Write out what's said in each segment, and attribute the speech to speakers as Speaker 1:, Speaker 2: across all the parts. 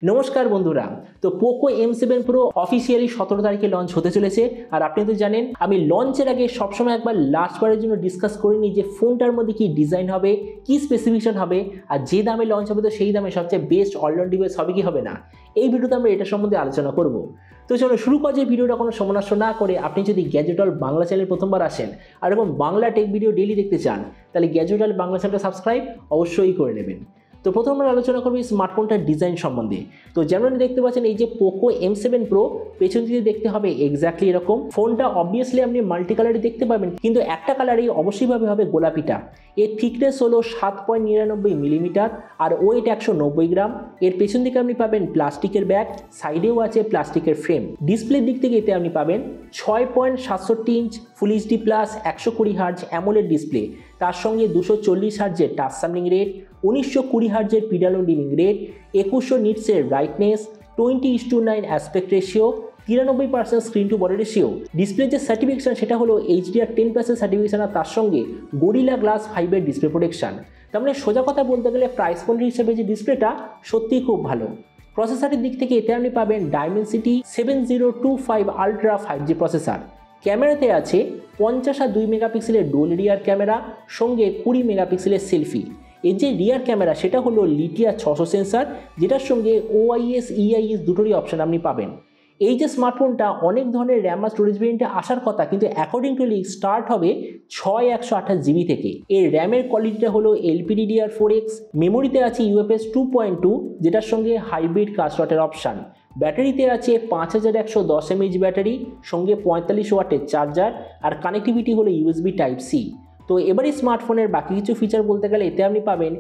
Speaker 1: নমস্কার বন্ধুরা। তো পোকো M7 Pro অফিসিয়ালি 17 তারিখে লঞ্চ হতে চলেছে। আর আপনি তো জানেন আমি লঞ্চের আগে সবসময় একবার লাস্টবারের জন্য ডিসকাস করে নিই যে ফোনটার মধ্যে কি ডিজাইন হবে, কি স্পেসিফিকেশন হবে, আর যে দামে লঞ্চ হবে তো সেই দামে সবচেয়ে বেস্ট অলরাউন্ড ডিভাইস হবে কি হবে না। এই ভিডিওতে আমরা এটা সম্বন্ধে আলোচনা করব। তো চলো শুরু করা যে ভিডিওটা কোনো সময় নষ্ট না করে, আপনি যদি গ্যাজেটল বাংলা চ্যানেল প্রথমবার আসেন আর এরকম বাংলা টেক ভিডিও ডেইলি দেখতে চান, তাহলে গ্যাজেটল বাংলা চ্যানেলটা সাবস্ক্রাইব অবশ্যই করে নেবেন। তো প্রথমে আমরা আলোচনা করবো স্মার্টফোনটার ডিজাইন সম্বন্ধে। তো যেমন দেখতে পাচ্ছেন এই যে পোকো M7 Pro, পেছন দিকে দেখতে হবে এক্স্যাক্টলি এরকম। ফোনটা অবভিয়াসলি আপনি মাল্টি কালারে দেখতে পাবেন, কিন্তু একটা কালারেই অবশ্যইভাবে হবে গোলাপিটা। এর থিকনেস হলো 7.99 মিলিমিটার আর ওয়েট 190 গ্রাম। এর পেছন দিকে আপনি পাবেন প্লাস্টিকের ব্যাগ, সাইডেও আছে প্লাস্টিকের ফ্রেম। ডিসপ্লের দিক থেকে এতে আপনি পাবেন 6.67 inch full HD plus 120 hertz AMOLED display, তার সঙ্গে 240 হার্জের টাচ সামলিং রেট, 1920 হার্জের পিডালো ডিমিং রেট, 2100 নিটসের brightness, 20:9 aspect ratio, 93% screen to body ratio. ডিসপ্লের যে সার্টিফিকেশন সেটা হলো HDR10+ সার্টিফিকেশন, আর তার সঙ্গে গরিলা গ্লাস 5 ডিসপ্লে প্রোটেকশন। তার মানে সোজা কথা বলতে গেলে প্রাইস পয়েন্ট হিসেবে যে ডিসপ্লেটা সত্যিই খুব ভালো। প্রসেসরের দিক থেকে এতে আপনি পাবেন Dimensity 7025 আলট্রা 5G প্রসেসর। ক্যামেরাতে আছে 50 আর 2 মেগাপিক্সেলের ডুয়াল রিয়ার ক্যামেরা, সঙ্গে 20 মেগাপিক্সেলের সেলফি। এর যে রিয়ার ক্যামেরা সেটা হলো লিথিয়া 600 সেন্সার, যেটার সঙ্গে OIS EIS দুটোরই অপশান আপনি পাবেন। এই যে স্মার্টফোনটা অনেক ধরনের র্যাম আর স্টোরেজ ভেরিয়েন্টে আসার কথা, কিন্তু অ্যাকর্ডিং টু লিক স্টার্ট হবে 6128 জিবি থেকে। এর র্যামের কোয়ালিটিটা হলো LPDDR4X। মেমোরিতে আছে UFS 2.2, যেটার সঙ্গে হাইব্রিড কার স্লটের অপশান। ব্যাটারিতে আছে 5110 mAh ব্যাটারি, সঙ্গে 45 ওয়াটের চার্জার, আর কানেক্টিভিটি হলো USB Type-C। তো এবারে স্মার্টফোনের বাকি কিছু ফিচার বলতে গেলে এতে আপনি পাবেন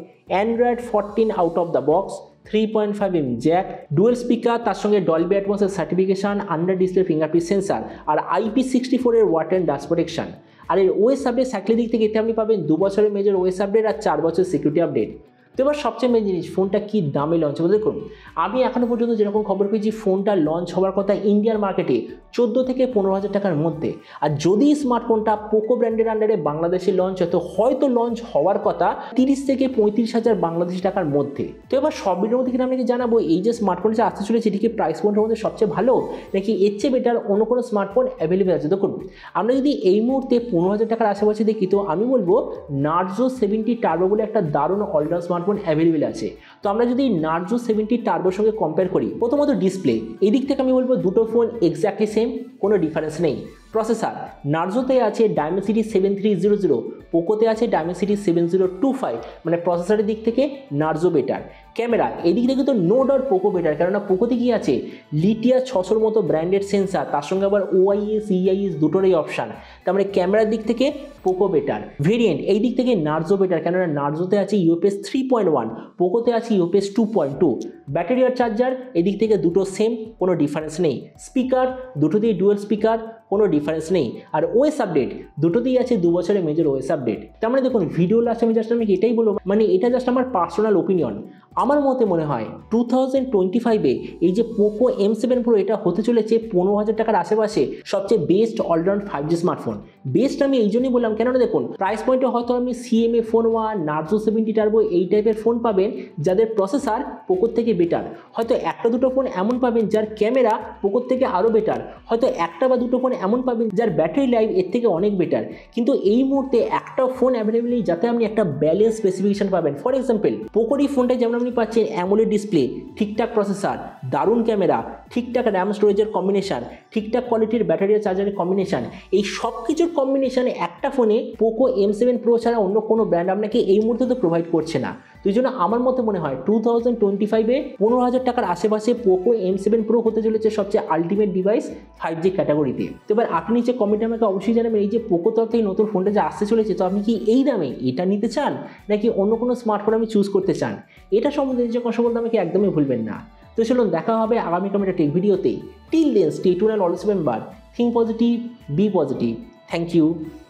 Speaker 1: Android 14 out of the box, 3.5mm jack, dual speaker, তার সঙ্গে ডলবি অ্যাটমসের certification, under display fingerprint sensor, আর IP64 এর ওয়াটার অ্যান্ড ডাস্ট প্রোটেকশন। আর এর OS আপডেট সাইকেলের দিক থেকে এতে আপনি পাবেন 2 বছরের মেজর OS আপডেট আর 4 বছর সিকিউরিটি আপডেট। তো এবার সবচেয়ে মেন জিনিস, ফোনটা কি দামে লঞ্চ হবে। দেখুন, আমি এখনও পর্যন্ত যেরকম খবর পেয়েছি ফোনটা লঞ্চ হওয়ার কথা ইন্ডিয়ান মার্কেটে 14 থেকে 15,000 টাকার মধ্যে। আর যদি স্মার্টফোনটা পোকো ব্র্যান্ডের আন্ডারে বাংলাদেশে লঞ্চ হয় তো হয়তো লঞ্চ হওয়ার কথা 30 থেকে 35,000 বাংলাদেশি টাকার মধ্যে। তো এবার সব ভিডিওর মধ্যে আপনাকে জানাবো এই যে স্মার্টফোনটা আসতে চলেছে এটি কি প্রাইস পয়েন্টের মধ্যে সবচেয়ে ভালো, নাকি এর চেয়ে বেটার অন্য কোনো স্মার্টফোন অ্যাভেলেবেল আছে। দেখুন, আমরা যদি এই মুহূর্তে 15,000 টাকার আশেপাশে দেখি তো আমি বলবো নার্জো 70 টার্বো বলে একটা দারুণ অলরাউন্ড স্মার্টফোন অ্যাভেলেবেল আছে। তো আমরা যদি নার্জো 70 টার্বোর সঙ্গে কম্পেয়ার করি, প্রথমত ডিসপ্লে, এই দিক থেকে আমি বলবো দুটো ফোন এক্স্যাক্টলি সেম, কোনো ডিফারেন্স নেই। প্রসেসর, নার্জোতে আছে Dimensity 7300, পোকোতে আছে Dimensity 7025, মানে প্রসেসরের দিক থেকে নার্জো বেটার। ক্যামেরা, এই দিক থেকে তো নো ডাউট পোকো বেটার, কেননা পোকোতে কি আছে লিথিয়া 600 মতো ব্র্যান্ডেড সেন্সার, তার সঙ্গে আবার OIS EIS দুটোরই অপশান। তার মানে ক্যামেরার দিক থেকে পোকো বেটার। ভেরিয়েন্ট, এই দিক থেকে নার্জো বেটার, কেননা নার্জোতে আছে UFS 3.1, পোকোতে আছে UFS 2.2। ব্যাটারি আর চার্জার এদিক থেকে দুটো সেম, কোনো ডিফারেন্স নেই। স্পিকার, দুটোতেই ডুয়াল স্পিকার, কোনো ডিফারেন্স নেই। আর OS আপডেট, দুটোতেই আছে 2 বছরের মেজর OS আপডেট। তার মানে দেখুন, ভিডিও লাস্ট আমি এটাই বলবো, মানে এটা জাস্ট আমার পার্সোনাল ওপিনিয়ন। আমার মতে মনে হয় 2025-এ এই যে পোকো M7 Pro এটা হতে চলেছে 15,000 টাকার আশেপাশে সবচেয়ে best all-round 5G smartphone. Best আমি এই জন্যই বললাম, কেননা দেখুন প্রাইস পয়েন্টে হয়তো আপনি CMA ফোন 1, নার্জো 70 টার্বো এই টাইপের ফোন পাবেন যাদের প্রসেসর পোকোর থেকে বেটার। হয়তো একটা দুটো ফোন এমন পাবেন যার ক্যামেরা পোকোর থেকে আরও বেটার। হয়তো একটা বা দুটো ফোন এমন পাবেন যার ব্যাটারি লাইফ এর থেকে অনেক বেটার। কিন্তু এই মুহূর্তে একটা ফোন অ্যাভেলেবেল নেই যাতে আপনি একটা ব্যালেন্স স্পেসিফিকেশন পাবেন। ফর এক্সাম্পল, পোকোর এই ফোনটায় যেমন আপনি পাচ্ছেন অ্যামোলেড ডিসপ্লে, ঠিকঠাক প্রসেসর, দারুণ ক্যামেরা, ঠিকঠাক র্যাম স্টোরেজের কম্বিনেশন, ঠিকঠাক কোয়ালিটির ব্যাটারি আর চার্জারের কম্বিনেশন, এই সব কিছুর কম্বিনেশনে একটা ফোনে পোকো M7 Pro ছাড়া অন্য কোনো ব্র্যান্ড আপনাকে এই মুহূর্তে তো প্রোভাইড করছে না। তো এই জন্য আমার মতে মনে হয় 2025-এ 15,000 টাকার আশেপাশে পোকো M7 Pro হতে চলেছে সবচেয়ে আলটিমেট ডিভাইস 5G ক্যাটাগরিতে। তো এবার আপনি নিচে কমেন্টে আমাকে অবশ্যই জানাবেন এই যে পোকো তরফ থেকে নতুন ফোনটা যে আসতে চলেছে, তো আপনি কি এই দামে এটা নিতে চান, নাকি অন্য কোনো স্মার্টফোন আমি চুজ করতে চান। এটা সম্বন্ধে যে কথা বলতে আমাকে একদমই ভুলবেন না। তো চলুন দেখা হবে আগামী একটা টেক ভিডিওতে। Till then stay tuned and always remember, think positive, be positive. Thank you.